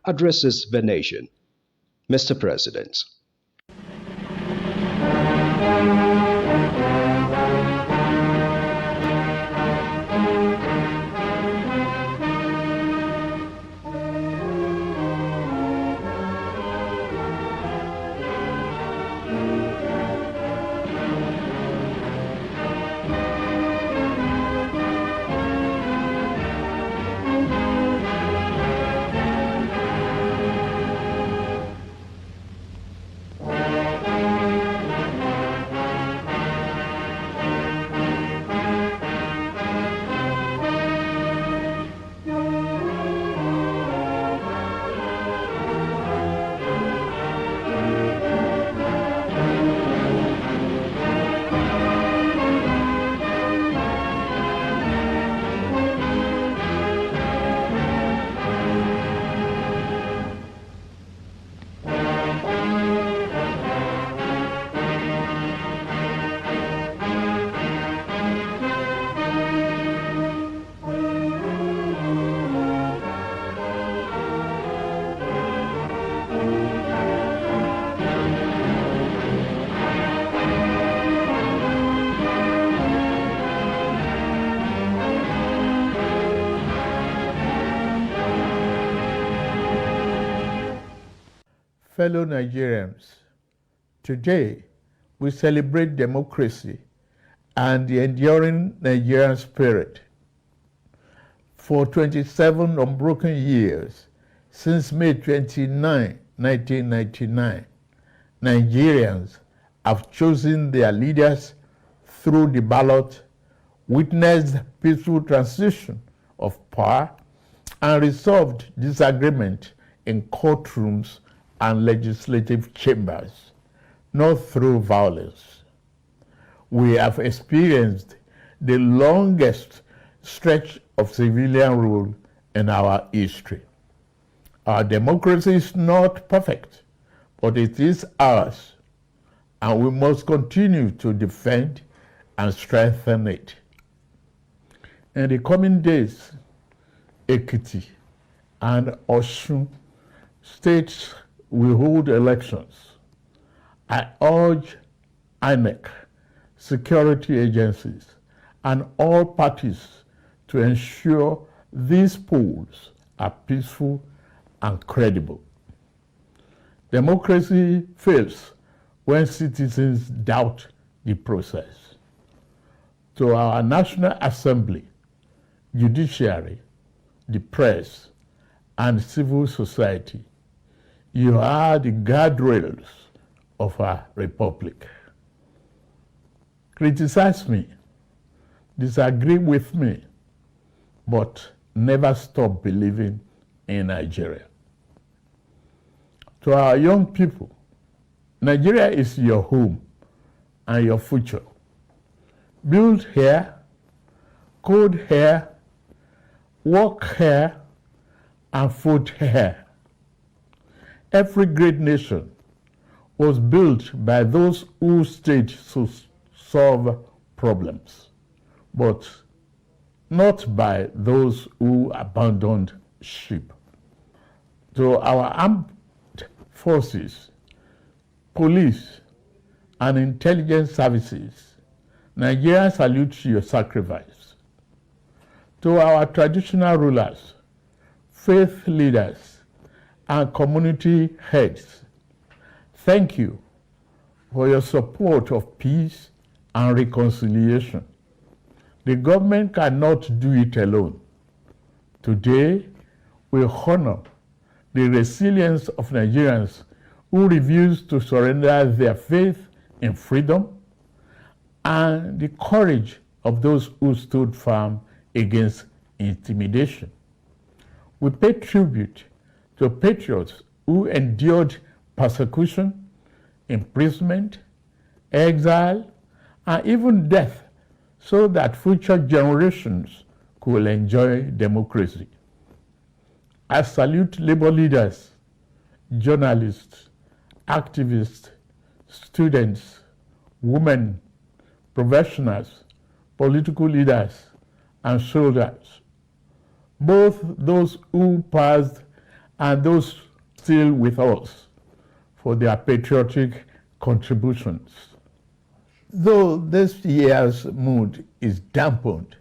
addresses the nation. Mr. President. Fellow Nigerians, today we celebrate democracy and the enduring Nigerian spirit. For 27 unbroken years, since May 29, 1999, Nigerians have chosen their leaders through the ballot, witnessed peaceful transition of power, and resolved disagreement in courtrooms and legislative chambers, not through violence. We have experienced the longest stretch of civilian rule in our history. Our democracy is not perfect, but it is ours, and we must continue to defend and strengthen it. In the coming days, Ekiti and Osun states will hold elections. I urge INEC, security agencies, and all parties to ensure these polls are peaceful and credible. Democracy fails when citizens doubt the process. To our National Assembly, judiciary, the press, and civil society, you are the guardrails of our republic. Criticize me, disagree with me, but never stop believing in Nigeria. To our young people, Nigeria is your home and your future. Build here, code here, work here, and vote here. Every great nation was built by those who stayed to solve problems, but not by those who abandoned ship. To our armed forces, police, and intelligence services, Nigeria salutes your sacrifice. To our traditional rulers, faith leaders, and community heads, thank you for your support of peace and reconciliation. The government cannot do it alone. Today, we honor the resilience of Nigerians who refuse to surrender their faith in freedom and the courage of those who stood firm against intimidation. We pay tribute to patriots who endured persecution, imprisonment, exile, and even death so that future generations could enjoy democracy. I salute labor leaders, journalists, activists, students, women, professionals, political leaders, and soldiers, both those who passed and those still with us for their patriotic contributions. Though this year's mood is dampened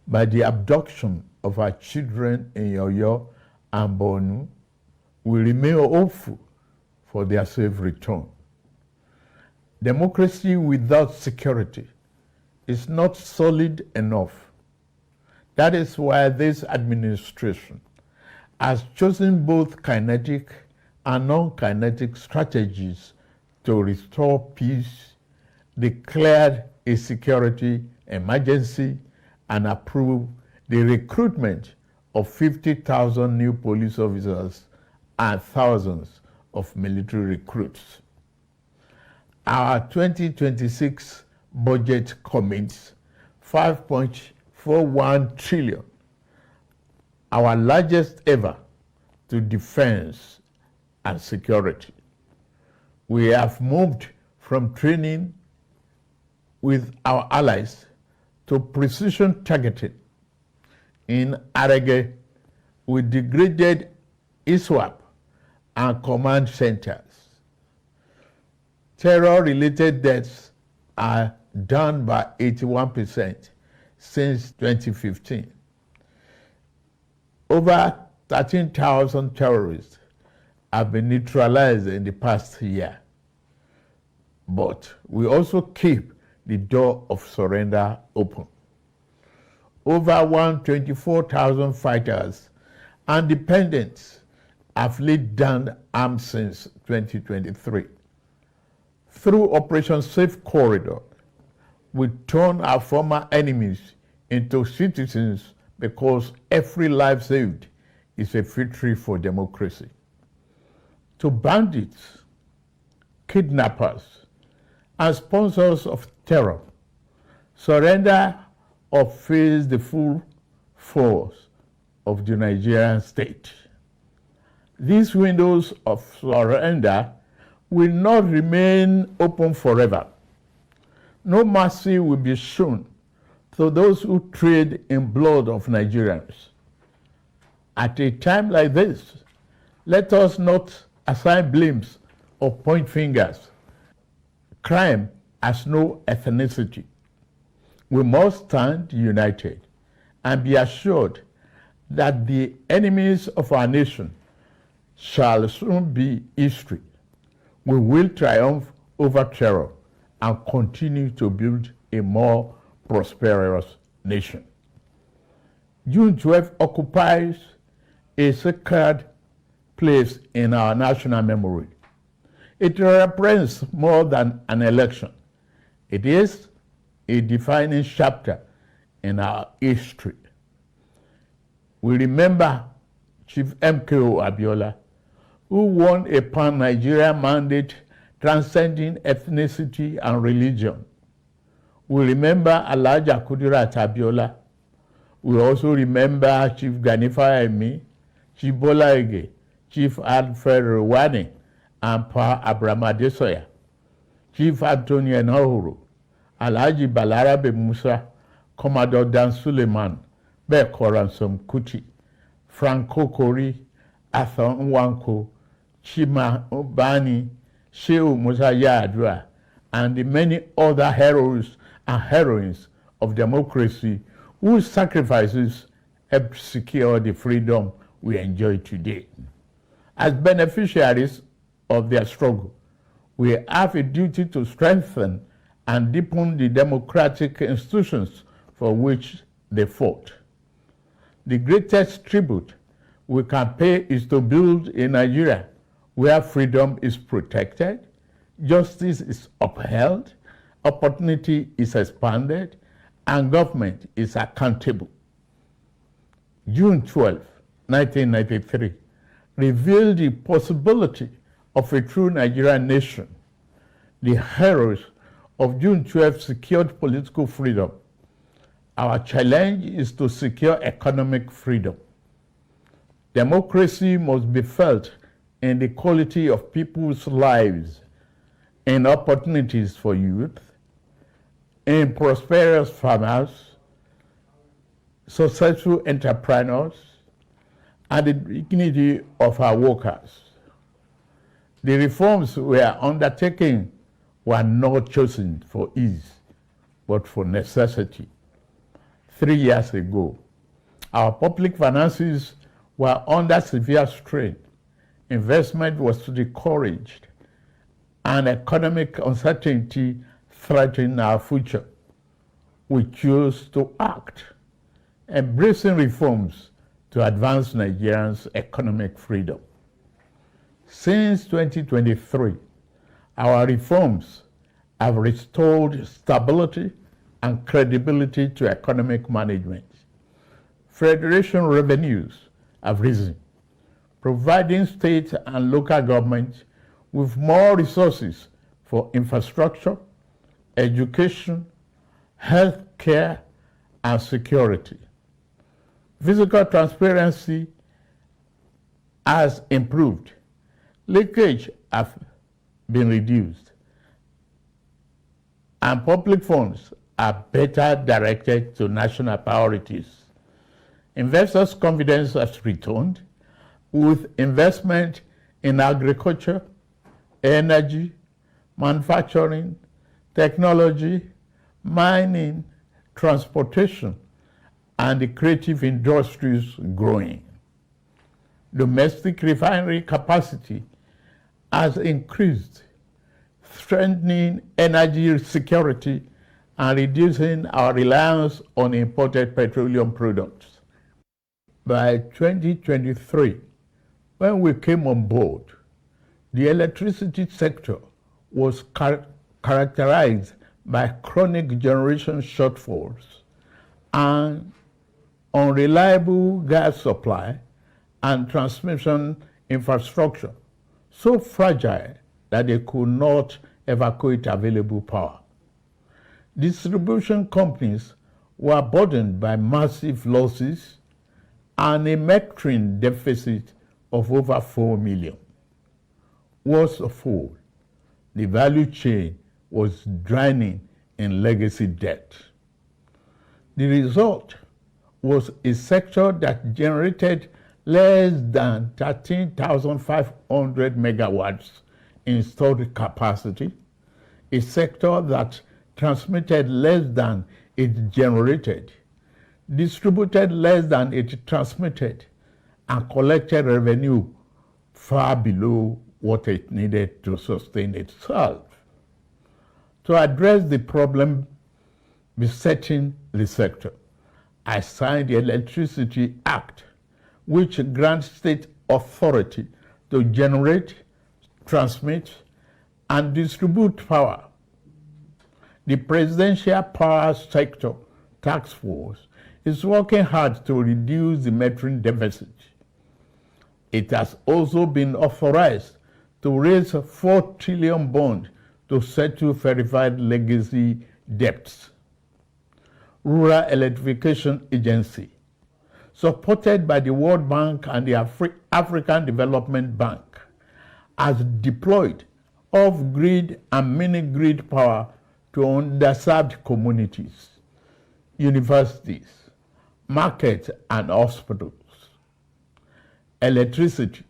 by the abduction of our children in Oyo and Borno, we remain hopeful for their safe return. Democracy without security is not solid enough. That is why this administration has chosen both kinetic and non-kinetic strategies to restore peace, declared a security emergency, and approved the recruitment of 50,000 new police officers and thousands of military recruits. Our 2026 budget commits 5.41 trillion, our largest ever, to defense and security. We have moved from training with our allies to precision targeting. In Arewa, we degraded ISWAP and command centers. Terror-related deaths are down by 81% since 2015. Over 13,000 terrorists have been neutralized in the past year. But we also keep the door of surrender open. Over 124,000 fighters and dependents have laid down arms since 2023. Through Operation Safe Corridor, we turn our former enemies into citizens because every life saved is a victory for democracy. To bandits, kidnappers, and sponsors of terror, surrender or face the full force of the Nigerian state. These windows of surrender will not remain open forever. No mercy will be shown to those who trade in blood of Nigerians. At a time like this, let us not assign blames or point fingers. Crime has no ethnicity. We must stand united and be assured that the enemies of our nation shall soon be history. We will triumph over terror and continue to build a more prosperous nation. June 12 occupies a sacred place in our national memory. It represents more than an election. It is a defining chapter in our history. We remember Chief MKO Abiola, who won a pan-Nigerian mandate transcending ethnicity and religion. We remember Alhaja Kudirat Abiola. We also remember Chief Ganifa Emi, Chief Bola Ige, Chief Alfred Rwani, and Pa Abraham Adesoya, Chief Anthony Enahoro, Alhaji Balarabe Musa, Commodore Dan Suleiman, Beko Ransom Kuti, Franco Kori, Arthur Nwanko, Chima Obani, Shehu Musa Yar'Adua, and the many other heroes and heroines of democracy whose sacrifices helped secure the freedom we enjoy today. As beneficiaries of their struggle, we have a duty to strengthen and deepen the democratic institutions for which they fought. The greatest tribute we can pay is to build a Nigeria where freedom is protected, justice is upheld, opportunity is expanded, and government is accountable. June 12, 1993, revealed the possibility of a true Nigerian nation. The heroes of June 12 secured political freedom. Our challenge is to secure economic freedom. Democracy must be felt in the quality of people's lives, in opportunities for youth, in prosperous farmers, successful entrepreneurs, and the dignity of our workers. The reforms we are undertaking were not chosen for ease, but for necessity. 3 years ago, our public finances were under severe strain. Investment was discouraged, and economic uncertainty threatened our future. We chose to act, embracing reforms to advance Nigerians' economic freedom. Since 2023, our reforms have restored stability and credibility to economic management. Federation revenues have risen, providing state and local governments with more resources for infrastructure, education, health care, and security. Fiscal transparency has improved. Leakage has been reduced, and public funds are better directed to national priorities. Investors' confidence has returned with investment in agriculture, energy, manufacturing, technology, mining, transportation, and the creative industries growing. Domestic refinery capacity has increased, strengthening energy security and reducing our reliance on imported petroleum products. By 2023, when we came on board, the electricity sector was characterized by chronic generation shortfalls and unreliable gas supply and transmission infrastructure, so fragile that they could not evacuate available power. Distribution companies were burdened by massive losses and a metering deficit of over 4 million. Worst of all, the value chain was drowning in legacy debt. The result was a sector that generated less than 13,500 megawatts installed capacity, a sector that transmitted less than it generated, distributed less than it transmitted, and collected revenue far below what it needed to sustain itself. To address the problem besetting the sector, I signed the Electricity Act, which grants state authority to generate, transmit, and distribute power. The Presidential Power Sector Task Force is working hard to reduce the metering deficit. It has also been authorized to raise 4 trillion bond to settle verified legacy debts. Rural Electrification Agency, supported by the World Bank and the African Development Bank, has deployed off-grid and mini-grid power to underserved communities, universities, markets, and hospitals. Electricity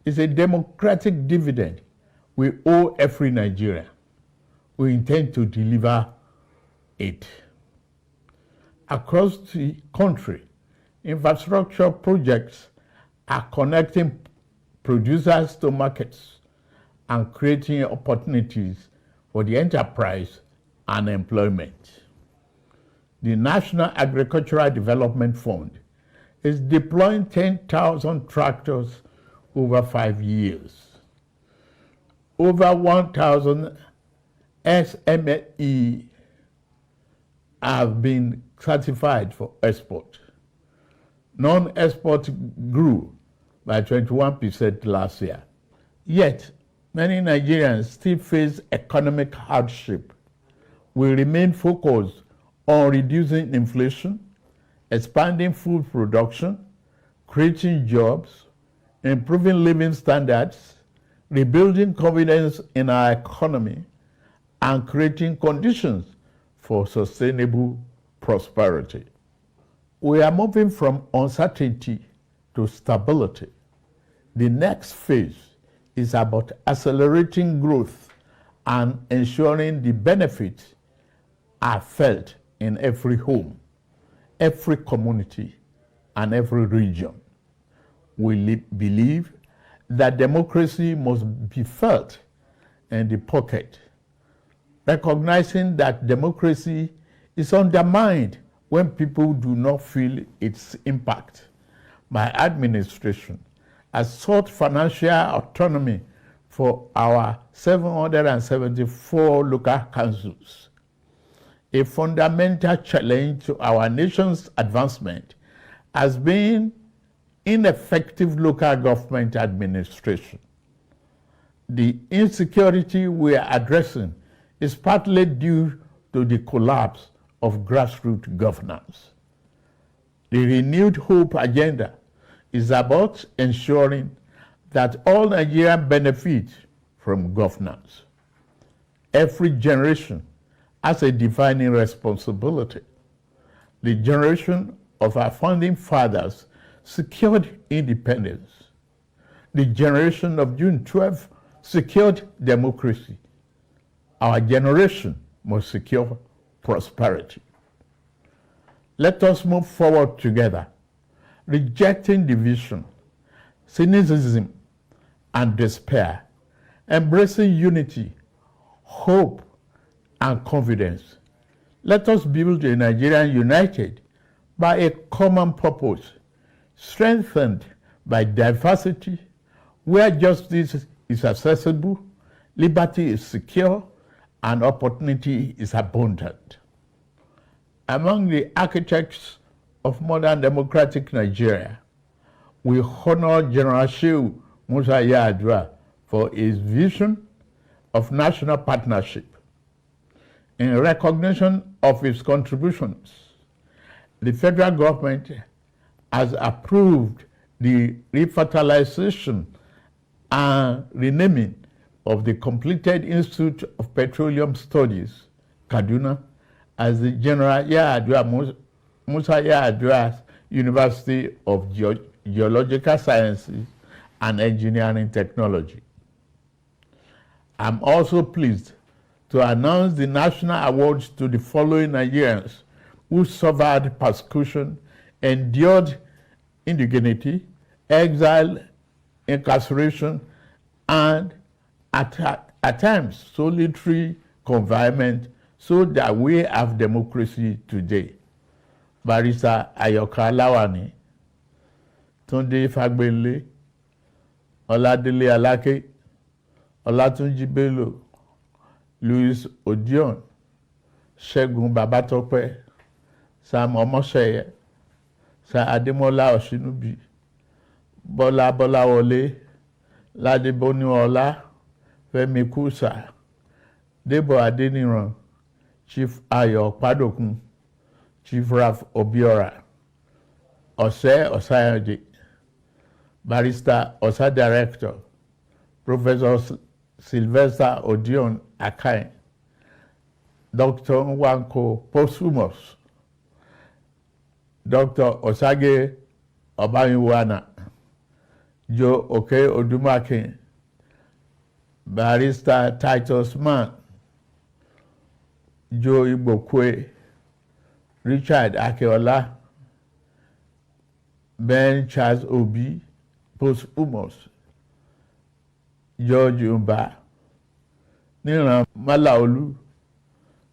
is a democratic dividend we owe every Nigerian. We intend to deliver it. Across the country, infrastructure projects are connecting producers to markets and creating opportunities for the enterprise and employment. The National Agricultural Development Fund is deploying 10,000 tractors over 5 years. Over 1,000 SME have been certified for export. Non-export grew by 21% last year. Yet, many Nigerians still face economic hardship. We remain focused on reducing inflation, expanding food production, creating jobs, improving living standards, rebuilding confidence in our economy, and creating conditions for sustainable prosperity. We are moving from uncertainty to stability. The next phase is about accelerating growth and ensuring the benefits are felt in every home, every community, and every region. We believe that democracy must be felt in the pocket, recognizing that democracy is undermined when people do not feel its impact. My administration has sought financial autonomy for our 774 local councils. A fundamental challenge to our nation's advancement has been ineffective local government administration. The insecurity we are addressing is partly due to the collapse of grassroots governance. The renewed hope agenda is about ensuring that all Nigerians benefit from governance. Every generation has a defining responsibility. The generation of our founding fathers secured independence. The generation of June 12 secured democracy. Our generation must secure prosperity. Let us move forward together, rejecting division, cynicism, and despair, embracing unity, hope, and confidence. Let us build a Nigeria united by a common purpose, strengthened by diversity, where justice is accessible, liberty is secure, and opportunity is abundant. Among the architects of modern democratic Nigeria, we honor General Shehu Musa Yar'Adua for his vision of national partnership. In recognition of his contributions, the federal government has approved the refertilization and renaming of the completed Institute of Petroleum Studies, Kaduna, as the General Musa Yar'Adua University of Geological Sciences and Engineering Technology. I'm also pleased to announce the national awards to the following Nigerians who suffered persecution, endured indignity, exile, incarceration, and at times solitary confinement, so that we have democracy today. Barrister Ayoka Lawani, Tunde Fagbele, Oladele Alake, Olatunji Bello, Louis Odion, Segun Babatope, Sam Omoseye, Sir Ademola Oshinubi, Bola Bolawole, Ladebonu Ola, Femi Kusa, Debo Adeniran, Chief Ayo Padokun, Chief Ralph Obiora, Ose Osayode, Barrister Osa Director, Professor Sylvester Odion Akai, Dr. Nwanko Posthumous, Dr. Osage Obayinwana, Joe Oke Odumake, Barrister Titus Mann, Joe Igbokwe, Richard Akeola, Ben Charles Obi, Posthumous, George Umba, Niran Malaolu,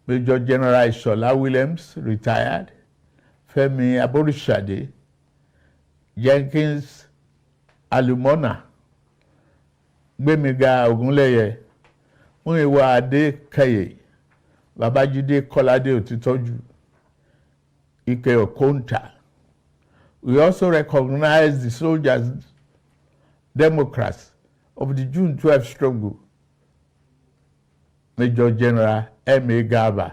Major General Ishola Williams, retired, Femi Aborishade, Jenkins Alumona, Gbemiga Ogunleye, Muyiwa Adekaye, Babajide Kolade Otitoju, Ike Okonta. We also recognize the soldiers, Democrats of the June 12 struggle, Major General M.A. Garba,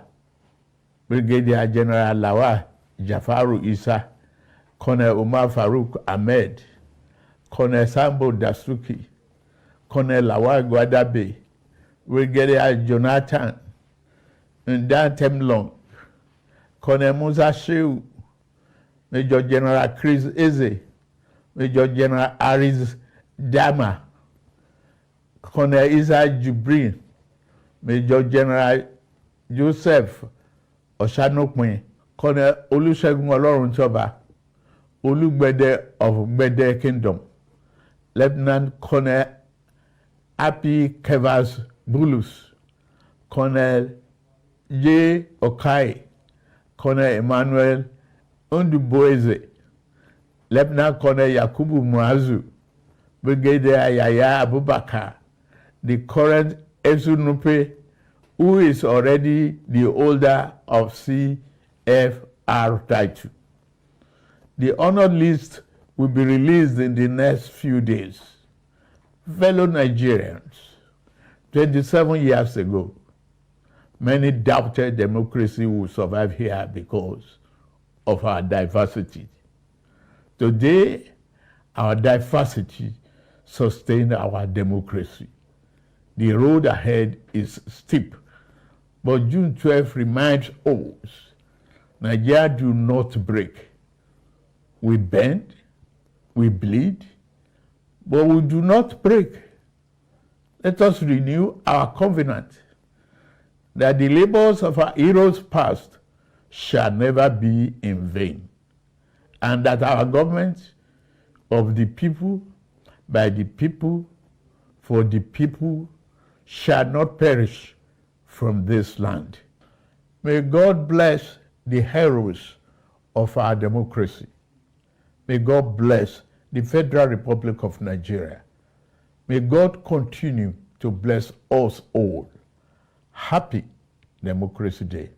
Brigadier General Lawal Jafaru Isa, Colonel Umar Farouk Ahmed, Colonel Sambo Dasuki, Colonel Lawal Gwadabe, Brigadier Jonathan Ndan Temlong, Colonel Musa Shehu, Major General Chris Eze, Major General Aris Dama, Colonel Isa Jibrin, Major General Joseph Oshanopin, Colonel Olusegun Oloruntoba, Olugbede of Gbede Kingdom, Lieutenant Colonel Happy Kevas Bulus, Colonel J. Okai, Colonel Emmanuel Unduboeze, Lieutenant Colonel Yakubu Muazu, Brigadier Yaya Abubakar, the current Esunupe, who is already the holder of CFR title. The honored list will be released in the next few days. Fellow Nigerians, 27 years ago, many doubted democracy would survive here because of our diversity. Today, our diversity sustains our democracy. The road ahead is steep, but June 12 reminds us, Nigeria do not break. We bend, we bleed, but we do not break. Let us renew our covenant that the labors of our heroes past shall never be in vain, and that our government of the people, by the people, for the people, shall not perish from this land. May God bless the heroes of our democracy. May God bless the Federal Republic of Nigeria. May God continue to bless us all. Happy Democracy Day.